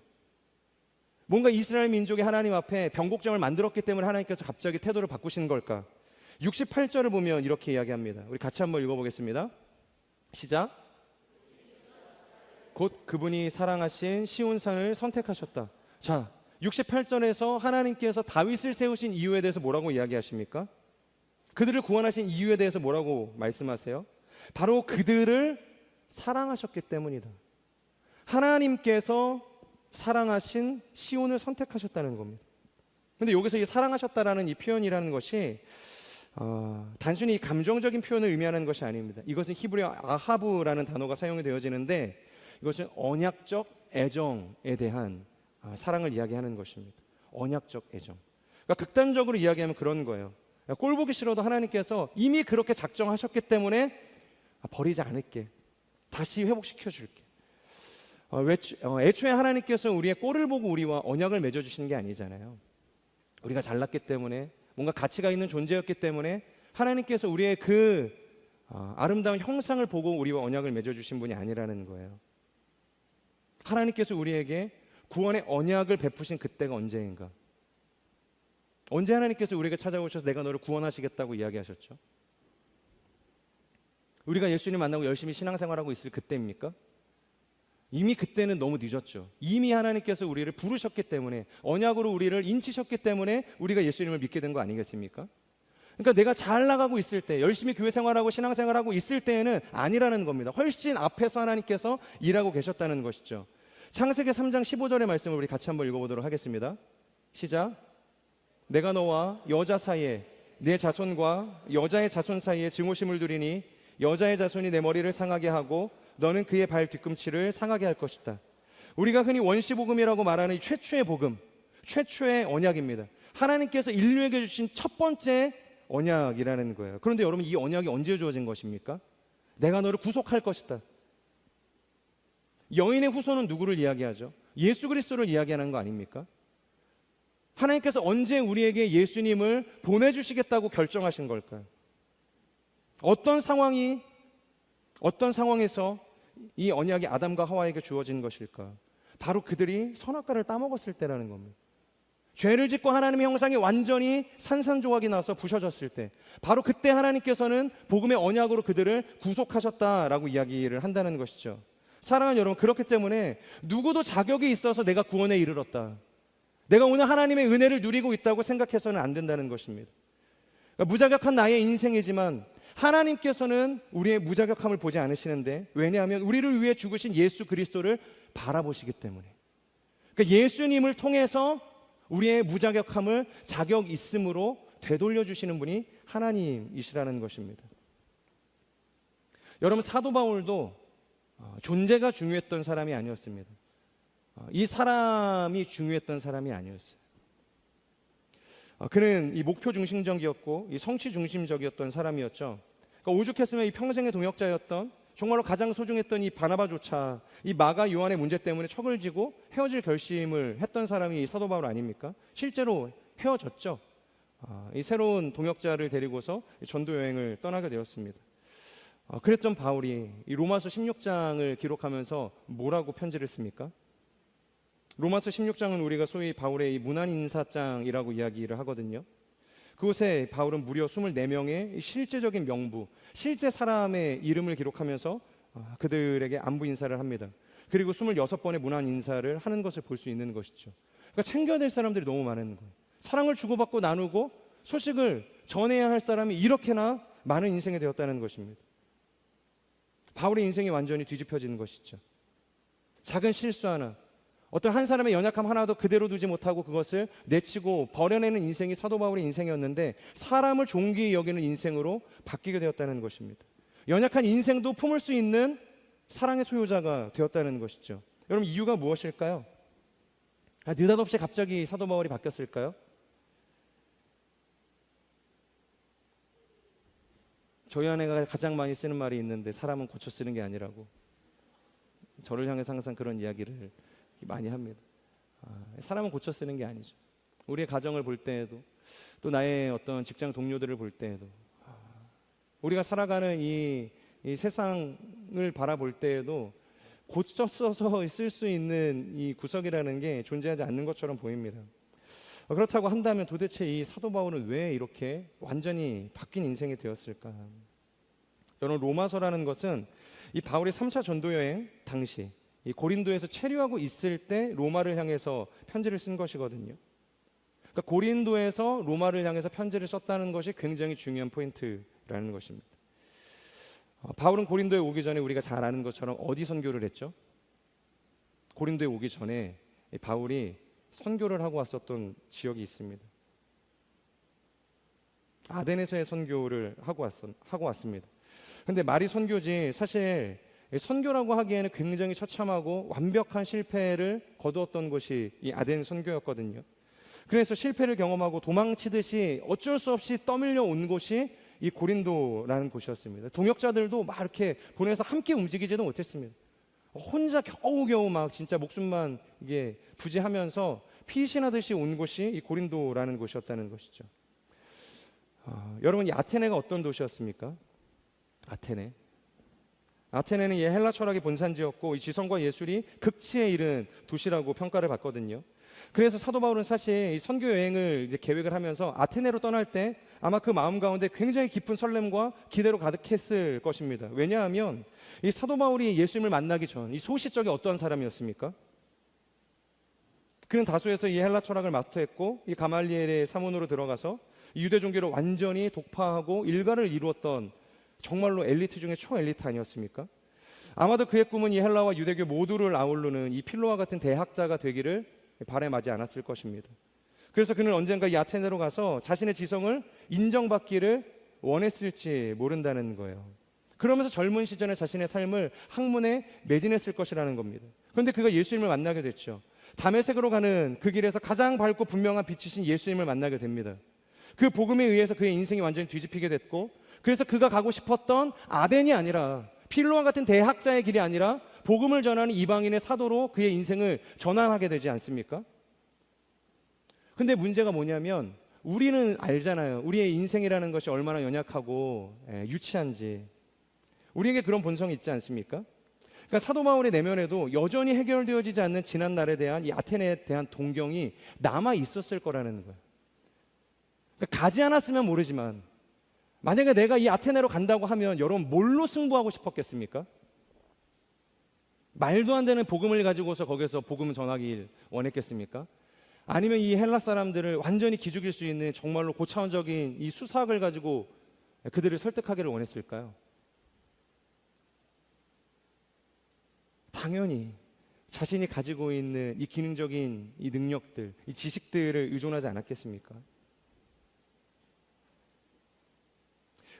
뭔가 이스라엘 민족이 하나님 앞에 변곡점을 만들었기 때문에 하나님께서 갑자기 태도를 바꾸시는 걸까? 68절을 보면 이렇게 이야기합니다. 우리 같이 한번 읽어보겠습니다. 시작. 곧 그분이 사랑하신 시온산을 선택하셨다. 자, 68절에서 하나님께서 다윗을 세우신 이유에 대해서 뭐라고 이야기하십니까? 그들을 구원하신 이유에 대해서 뭐라고 말씀하세요? 바로 그들을 사랑하셨기 때문이다. 하나님께서 사랑하신 시온을 선택하셨다는 겁니다. 근데 여기서 이 사랑하셨다라는 이 표현이라는 것이 단순히 감정적인 표현을 의미하는 것이 아닙니다. 이것은 히브리어 아하브라는 단어가 사용이 되어지는데 이것은 언약적 애정에 대한 사랑을 이야기하는 것입니다. 언약적 애정. 그러니까 극단적으로 이야기하면 그런 거예요. 꼴 보기 싫어도 하나님께서 이미 그렇게 작정하셨기 때문에 버리지 않을게. 다시 회복시켜 줄게. 애초에 하나님께서 우리의 꼴을 보고 우리와 언약을 맺어주시는 게 아니잖아요. 우리가 잘났기 때문에, 뭔가 가치가 있는 존재였기 때문에 하나님께서 우리의 그 아름다운 형상을 보고 우리와 언약을 맺어주신 분이 아니라는 거예요. 하나님께서 우리에게 구원의 언약을 베푸신 그때가 언제인가? 언제 하나님께서 우리에게 찾아오셔서 내가 너를 구원하시겠다고 이야기하셨죠? 우리가 예수님 만나고 열심히 신앙생활하고 있을 그때입니까? 이미 그때는 너무 늦었죠. 이미 하나님께서 우리를 부르셨기 때문에, 언약으로 우리를 인치셨기 때문에 우리가 예수님을 믿게 된 거 아니겠습니까? 그러니까 내가 잘 나가고 있을 때, 열심히 교회 생활하고 신앙생활하고 있을 때에는 아니라는 겁니다. 훨씬 앞에서 하나님께서 일하고 계셨다는 것이죠. 창세기 3장 15절의 말씀을 우리 같이 한번 읽어보도록 하겠습니다. 시작. 내가 너와 여자 사이에, 내 자손과 여자의 자손 사이에 증오심을 두리니 여자의 자손이 내 머리를 상하게 하고 너는 그의 발 뒤꿈치를 상하게 할 것이다. 우리가 흔히 원시복음이라고 말하는 이 최초의 복음, 최초의 언약입니다. 하나님께서 인류에게 주신 첫 번째 언약이라는 거예요. 그런데 여러분, 이 언약이 언제 주어진 것입니까? 내가 너를 구속할 것이다. 여인의 후손은 누구를 이야기하죠? 예수 그리스도를 이야기하는 거 아닙니까? 하나님께서 언제 우리에게 예수님을 보내주시겠다고 결정하신 걸까요? 어떤 상황에서 이 언약이 아담과 하와에게 주어진 것일까? 바로 그들이 선악과를 따먹었을 때라는 겁니다. 죄를 짓고 하나님의 형상이 완전히 산산조각이 나서 부셔졌을 때, 바로 그때 하나님께서는 복음의 언약으로 그들을 구속하셨다라고 이야기를 한다는 것이죠. 사랑하는 여러분, 그렇기 때문에 누구도 자격이 있어서 내가 구원에 이르렀다, 내가 오늘 하나님의 은혜를 누리고 있다고 생각해서는 안 된다는 것입니다. 그러니까 무자격한 나의 인생이지만 하나님께서는 우리의 무자격함을 보지 않으시는데, 왜냐하면 우리를 위해 죽으신 예수 그리스도를 바라보시기 때문에. 그러니까 예수님을 통해서 우리의 무자격함을 자격 있음으로 되돌려 주시는 분이 하나님이시라는 것입니다. 여러분, 사도 바울도 존재가 중요했던 사람이 아니었습니다. 이 사람이 중요했던 사람이 아니었어요. 그는 이 목표 중심적이었고 이 성취 중심적이었던 사람이었죠. 그러니까 오죽했으면 이 평생의 동역자였던 정말로 가장 소중했던 이 바나바조차 이 마가 요한의 문제 때문에 척을 지고 헤어질 결심을 했던 사람이 이 사도 바울 아닙니까? 실제로 헤어졌죠. 이 새로운 동역자를 데리고서 전도 여행을 떠나게 되었습니다. 그랬던 바울이 이 로마서 16장을 기록하면서 뭐라고 편지를 씁니까? 로마서 16장은 우리가 소위 바울의 이 문안인사장이라고 이야기를 하거든요. 그곳에 바울은 무려 24명의 실제적인 명부, 실제 사람의 이름을 기록하면서 그들에게 안부 인사를 합니다. 그리고 26번의 문안 인사를 하는 것을 볼 수 있는 것이죠. 그러니까 챙겨야 될 사람들이 너무 많은 거예요. 사랑을 주고받고 나누고 소식을 전해야 할 사람이 이렇게나 많은 인생이 되었다는 것입니다. 바울의 인생이 완전히 뒤집혀지는 것이죠. 작은 실수 하나, 어떤 한 사람의 연약함 하나도 그대로 두지 못하고 그것을 내치고 버려내는 인생이 사도 바울의 인생이었는데 사람을 존귀히 여기는 인생으로 바뀌게 되었다는 것입니다. 연약한 인생도 품을 수 있는 사랑의 소유자가 되었다는 것이죠. 여러분, 이유가 무엇일까요? 느닷없이 갑자기 사도 바울이 바뀌었을까요? 저희 아내가 가장 많이 쓰는 말이 있는데 사람은 고쳐 쓰는 게 아니라고. 저를 향해서 항상 그런 이야기를 많이 합니다. 사람은 고쳐 쓰는 게 아니죠. 우리의 가정을 볼 때에도 또 나의 어떤 직장 동료들을 볼 때에도 우리가 살아가는 이 세상을 바라볼 때에도 고쳐 써서 쓸 수 있는 이 구석이라는 게 존재하지 않는 것처럼 보입니다. 그렇다고 한다면 도대체 이 사도 바울은 왜 이렇게 완전히 바뀐 인생이 되었을까? 여러분, 로마서라는 것은 이 바울의 3차 전도 여행 당시 이 고린도에서 체류하고 있을 때 로마를 향해서 편지를 쓴 것이거든요. 그러니까 고린도에서 로마를 향해서 편지를 썼다는 것이 굉장히 중요한 포인트라는 것입니다. 바울은 고린도에 오기 전에 우리가 잘 아는 것처럼 어디 선교를 했죠? 고린도에 오기 전에 바울이 선교를 하고 왔었던 지역이 있습니다. 아덴에서의 선교를 하고 왔습니다. 근데 말이 선교지 사실 선교라고 하기에는 굉장히 처참하고 완벽한 실패를 거두었던 곳이 이 아덴 선교였거든요. 그래서 실패를 경험하고 도망치듯이 어쩔 수 없이 떠밀려 온 곳이 이 고린도라는 곳이었습니다. 동역자들도 막 이렇게 보내서 함께 움직이지도 못했습니다. 혼자 겨우겨우 막 진짜 목숨만 이게 부지하면서 피신하듯이 온 곳이 이 고린도라는 곳이었다는 것이죠. 여러분, 이 아테네가 어떤 도시였습니까? 아테네는 이 헬라 철학의 본산지였고 이 지성과 예술이 극치에 이른 도시라고 평가를 받거든요. 그래서 사도 바울은 사실 이 선교 여행을 이제 계획을 하면서 아테네로 떠날 때 아마 그 마음 가운데 굉장히 깊은 설렘과 기대로 가득했을 것입니다. 왜냐하면 이 사도 바울이 예수님을 만나기 전 이 소시적이 어떠한 사람이었습니까? 그는 다소에서 이 헬라 철학을 마스터했고 이 가말리엘의 사문으로 들어가서 유대 종교를 완전히 독파하고 일가를 이루었던 정말로 엘리트 중에 초엘리트 아니었습니까? 아마도 그의 꿈은 이 헬라와 유대교 모두를 아우르는 이 필로와 같은 대학자가 되기를 바람하지 않았을 것입니다. 그래서 그는 언젠가 이 아테네로 가서 자신의 지성을 인정받기를 원했을지 모른다는 거예요. 그러면서 젊은 시절에 자신의 삶을 학문에 매진했을 것이라는 겁니다. 그런데 그가 예수님을 만나게 됐죠. 다메섹으로 가는 그 길에서 가장 밝고 분명한 빛이신 예수님을 만나게 됩니다. 그 복음에 의해서 그의 인생이 완전히 뒤집히게 됐고, 그래서 그가 가고 싶었던 아덴이 아니라 필로와 같은 대학자의 길이 아니라 복음을 전하는 이방인의 사도로 그의 인생을 전환하게 되지 않습니까? 근데 문제가 뭐냐면 우리는 알잖아요. 우리의 인생이라는 것이 얼마나 연약하고 유치한지. 우리에게 그런 본성이 있지 않습니까? 그러니까 사도 바울의 내면에도 여전히 해결되어지지 않는 지난 날에 대한 이 아테네에 대한 동경이 남아 있었을 거라는 거예요. 그러니까 가지 않았으면 모르지만 만약에 내가 이 아테네로 간다고 하면 여러분 뭘로 승부하고 싶었겠습니까? 말도 안 되는 복음을 가지고서 거기서 복음 전하길 원했겠습니까? 아니면 이 헬라 사람들을 완전히 기죽일 수 있는 정말로 고차원적인 이 수사학을 가지고 그들을 설득하기를 원했을까요? 당연히 자신이 가지고 있는 이 기능적인 이 능력들, 이 지식들을 의존하지 않았겠습니까?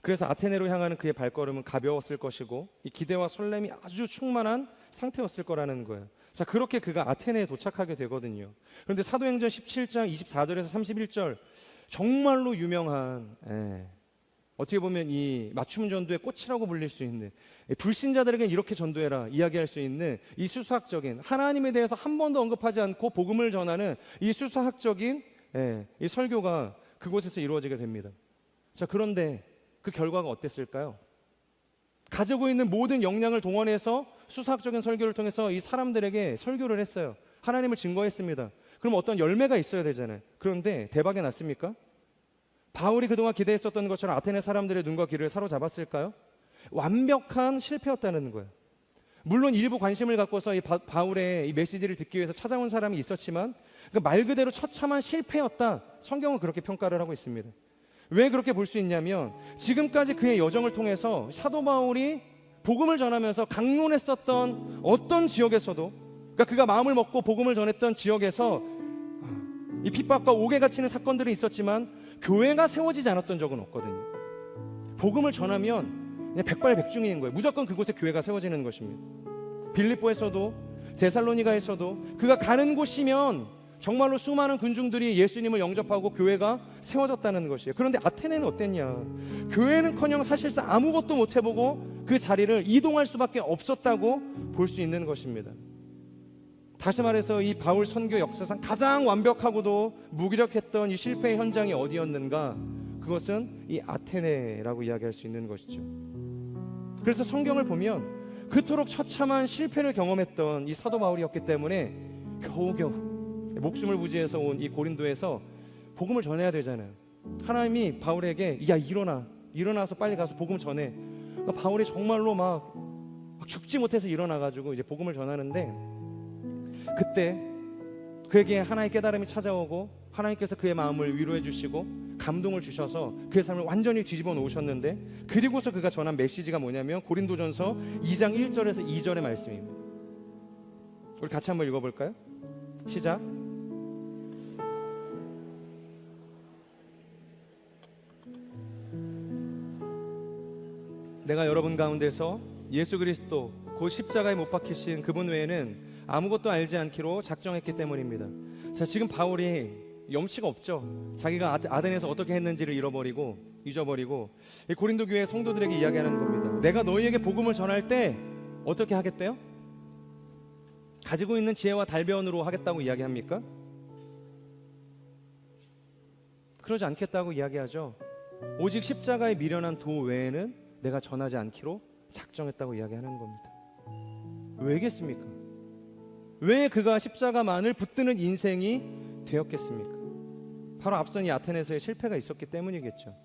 그래서 아테네로 향하는 그의 발걸음은 가벼웠을 것이고 이 기대와 설렘이 아주 충만한 상태였을 거라는 거예요. 자, 그렇게 그가 아테네에 도착하게 되거든요. 그런데 사도행전 17장 24절에서 31절 정말로 유명한 어떻게 보면 이 맞춤 전도의 꽃이라고 불릴 수 있는, 불신자들에게는 이렇게 전도해라 이야기할 수 있는 이 수사학적인, 하나님에 대해서 한 번도 언급하지 않고 복음을 전하는 이 수사학적인 이 설교가 그곳에서 이루어지게 됩니다. 자, 그런데 그 결과가 어땠을까요? 가지고 있는 모든 역량을 동원해서 수사학적인 설교를 통해서 이 사람들에게 설교를 했어요. 하나님을 증거했습니다. 그럼 어떤 열매가 있어야 되잖아요. 그런데 대박이 났습니까? 바울이 그동안 기대했었던 것처럼 아테네 사람들의 눈과 귀를 사로잡았을까요? 완벽한 실패였다는 거예요. 물론 일부 관심을 갖고서 이 바울의 이 메시지를 듣기 위해서 찾아온 사람이 있었지만 말 그대로 처참한 실패였다. 성경은 그렇게 평가를 하고 있습니다. 왜 그렇게 볼 수 있냐면 지금까지 그의 여정을 통해서 사도 바울이 복음을 전하면서 강론했었던 어떤 지역에서도, 그러니까 그가 마음을 먹고 복음을 전했던 지역에서 이 핍박과 옥에 갇히는 사건들이 있었지만 교회가 세워지지 않았던 적은 없거든요. 복음을 전하면 그냥 백발백중인 거예요. 무조건 그곳에 교회가 세워지는 것입니다. 빌립보에서도 데살로니가에서도 그가 가는 곳이면 정말로 수많은 군중들이 예수님을 영접하고 교회가 세워졌다는 것이에요. 그런데 아테네는 어땠냐? 교회는커녕 사실상 아무것도 못 해보고 그 자리를 이동할 수밖에 없었다고 볼 수 있는 것입니다. 다시 말해서 이 바울 선교 역사상 가장 완벽하고도 무기력했던 이 실패의 현장이 어디였는가? 그것은 이 아테네라고 이야기할 수 있는 것이죠. 그래서 성경을 보면 그토록 처참한 실패를 경험했던 이 사도 바울이었기 때문에 겨우겨우 목숨을 부지해서 온 이 고린도에서 복음을 전해야 되잖아요. 하나님이 바울에게 야 일어나서 빨리 가서 복음 전해. 그러니까 바울이 정말로 막 죽지 못해서 일어나가지고 이제 복음을 전하는데, 그때 그에게 하나의 깨달음이 찾아오고 하나님께서 그의 마음을 위로해 주시고 감동을 주셔서 그의 삶을 완전히 뒤집어 놓으셨는데, 그리고서 그가 전한 메시지가 뭐냐면 고린도전서 2장 1절에서 2절의 말씀입니다. 우리 같이 한번 읽어볼까요? 시작. 내가 여러분 가운데서 예수 그리스도 곧 십자가에 못 박히신 그분 외에는 아무것도 알지 않기로 작정했기 때문입니다. 자, 지금 바울이 염치가 없죠. 자기가 아덴에서 어떻게 했는지를 잊어버리고 이 고린도 교회 성도들에게 이야기하는 겁니다. 내가 너희에게 복음을 전할 때 어떻게 하겠대요? 가지고 있는 지혜와 달변으로 하겠다고 이야기합니까? 그러지 않겠다고 이야기하죠. 오직 십자가에 미련한 도 외에는 내가 전하지 않기로 작정했다고 이야기하는 겁니다. 왜겠습니까? 왜 그가 십자가만을 붙드는 인생이 되었겠습니까? 바로 앞선 이 아테네에서의 실패가 있었기 때문이겠죠.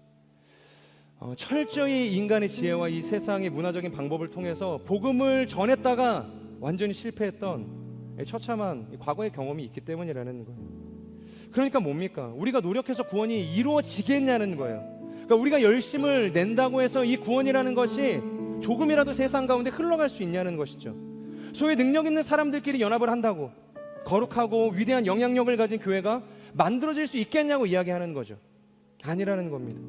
철저히 인간의 지혜와 이 세상의 문화적인 방법을 통해서 복음을 전했다가 완전히 실패했던 처참한 과거의 경험이 있기 때문이라는 거예요. 그러니까 뭡니까? 우리가 노력해서 구원이 이루어지겠냐는 거예요. 그러니까 우리가 열심을 낸다고 해서 이 구원이라는 것이 조금이라도 세상 가운데 흘러갈 수 있냐는 것이죠. 소위 능력 있는 사람들끼리 연합을 한다고 거룩하고 위대한 영향력을 가진 교회가 만들어질 수 있겠냐고 이야기하는 거죠. 아니라는 겁니다.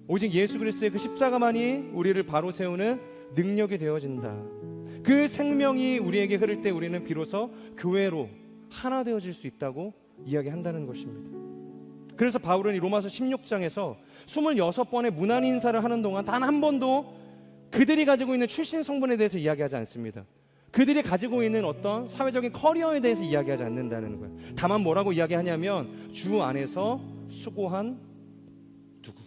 오직 예수 그리스도의 그 십자가만이 우리를 바로 세우는 능력이 되어진다. 그 생명이 우리에게 흐를 때 우리는 비로소 교회로 하나 되어질 수 있다고 이야기한다는 것입니다. 그래서 바울은 이 로마서 16장에서 26번의 문안 인사를 하는 동안 단 한 번도 그들이 가지고 있는 출신 성분에 대해서 이야기하지 않습니다. 그들이 가지고 있는 어떤 사회적인 커리어에 대해서 이야기하지 않는다는 거예요. 다만 뭐라고 이야기하냐면 주 안에서 수고한 누구,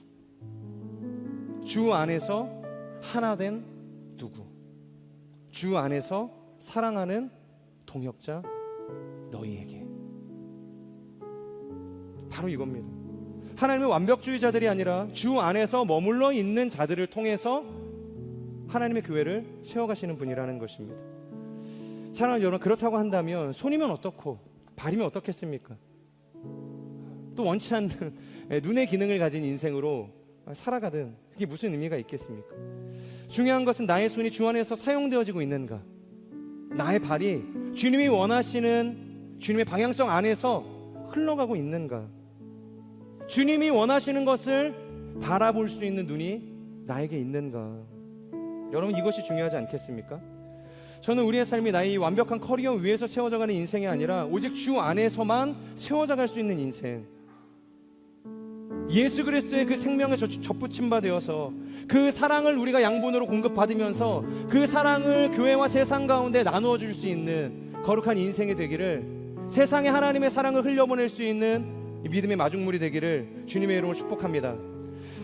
주 안에서 하나 된 누구, 주 안에서 사랑하는 동역자 너희에게. 바로 이겁니다. 하나님은 완벽주의자들이 아니라 주 안에서 머물러 있는 자들을 통해서 하나님의 교회를 세워가시는 분이라는 것입니다. 사랑하는 여러분, 그렇다고 한다면 손이면 어떻고 발이면 어떻겠습니까? 또 원치 않는 눈의 기능을 가진 인생으로 살아가든 그게 무슨 의미가 있겠습니까? 중요한 것은 나의 손이 주 안에서 사용되어지고 있는가, 나의 발이 주님이 원하시는 주님의 방향성 안에서 흘러가고 있는가, 주님이 원하시는 것을 바라볼 수 있는 눈이 나에게 있는가. 여러분, 이것이 중요하지 않겠습니까? 저는 우리의 삶이 나의 완벽한 커리어 위에서 세워져가는 인생이 아니라 오직 주 안에서만 세워져 갈 수 있는 인생, 예수 그리스도의 그 생명에 접붙임 바 되어서 그 사랑을 우리가 양분으로 공급받으면서 그 사랑을 교회와 세상 가운데 나누어 줄 수 있는 거룩한 인생이 되기를, 세상에 하나님의 사랑을 흘려보낼 수 있는 믿음의 마중물이 되기를 주님의 이름으로 축복합니다.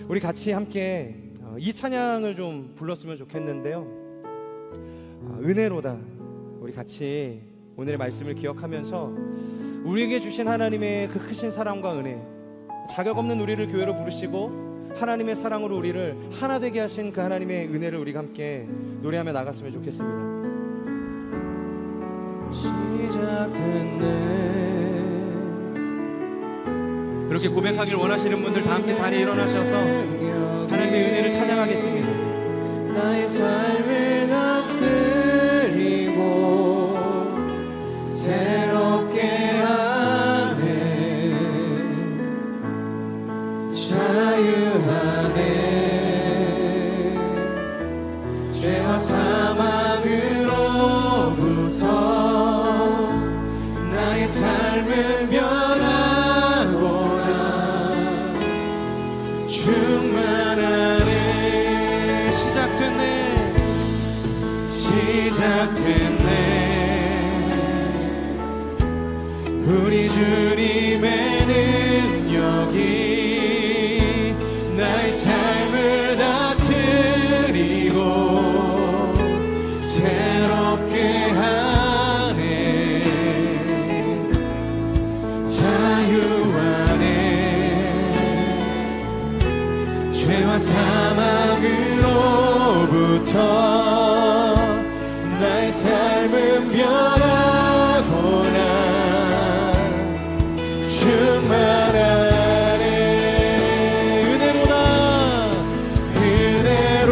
우리 같이 함께 이 찬양을 좀 불렀으면 좋겠는데요. 은혜로다. 우리 같이 오늘의 말씀을 기억하면서 우리에게 주신 하나님의 그 크신 사랑과 은혜, 자격 없는 우리를 교회로 부르시고 하나님의 사랑으로 우리를 하나 되게 하신 그 하나님의 은혜를 우리가 함께 노래하며 나갔으면 좋겠습니다. 그렇게 고백하길 원하시는 분들 다 함께 자리에 일어나셔서 하나님의 은혜를 찬양하겠습니다. 나의 삶을 다스리고 새롭게 하네, 자유하네. 죄와 사망으로부터 나의 삶은 변하고나 충만하네. 시작됐네. 우리 주님의 능력이 나의 삶을 다스리고 새롭게 하네, 자유하네. 죄와 사망으로부터 나의 삶은 변하고나 충만하네. 은혜로다, 은혜로다.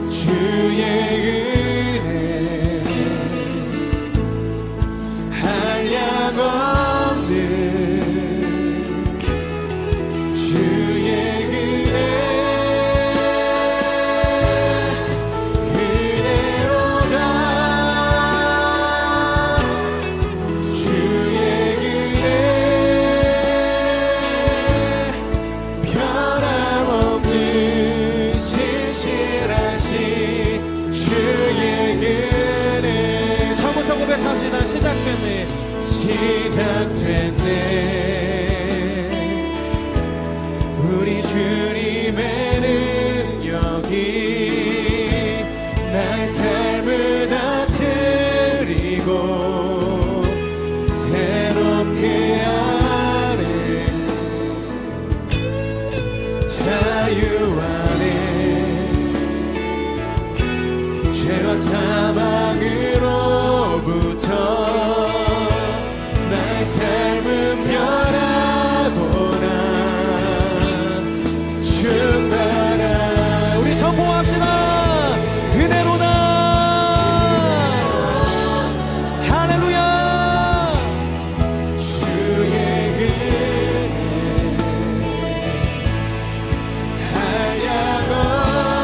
주의 은혜 한량 없는 주의 은혜. 고백합시다. 시작됐네. 우리 주님의 능력이 나의 삶을 다스리고 새롭게 하네, 자유하네. 죄와 사망으로부터 나의 삶은 변하고나 충만하. 우리 선포합시다. 은혜로다. 할렐루야. 주의 은혜 한량 없는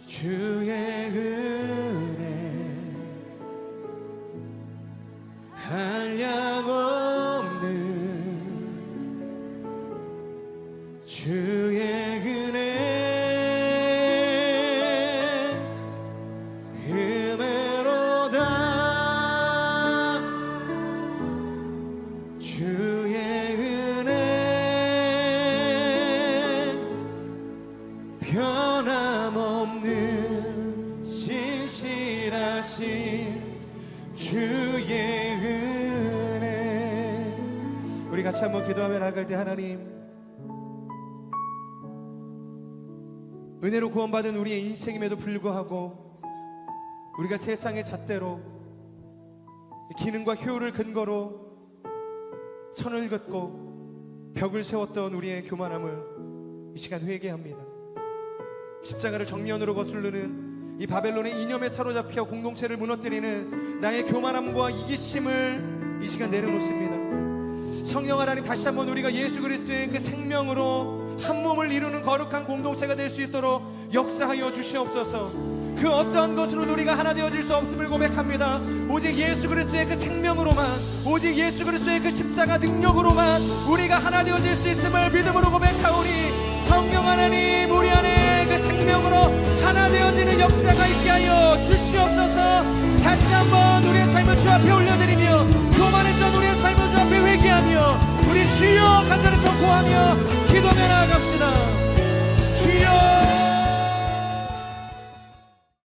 주의 은혜. 한량 없는 우리 같이 한번 기도하며 나갈 때 하나님, 은혜로 구원받은 우리의 인생임에도 불구하고 우리가 세상의 잣대로 기능과 효율을 근거로 선을 긋고 벽을 세웠던 우리의 교만함을 이 시간 회개합니다. 십자가를 정면으로 거스르는 이 바벨론의 이념에 사로잡혀 공동체를 무너뜨리는 나의 교만함과 이기심을 이 시간 내려놓습니다. 성령 하나님, 다시 한번 우리가 예수 그리스도의 그 생명으로 한 몸을 이루는 거룩한 공동체가 될 수 있도록 역사하여 주시옵소서. 그 어떠한 것으로도 우리가 하나 되어질 수 없음을 고백합니다. 오직 예수 그리스도의 그 생명으로만, 오직 예수 그리스도의 그 십자가 능력으로만 우리가 하나 되어질 수 있음을 믿음으로 고백하오니, 성령 하나님, 우리 안에 그 생명으로 하나 되어지는 역사가 있게 하여 주시옵소서. 다시 한번 우리의 삶을 주 앞에 올려드리며 교만했던 우리의 삶을 주 앞에 회개하며 우리 주여 간절히 선포하며 기도하며 나아가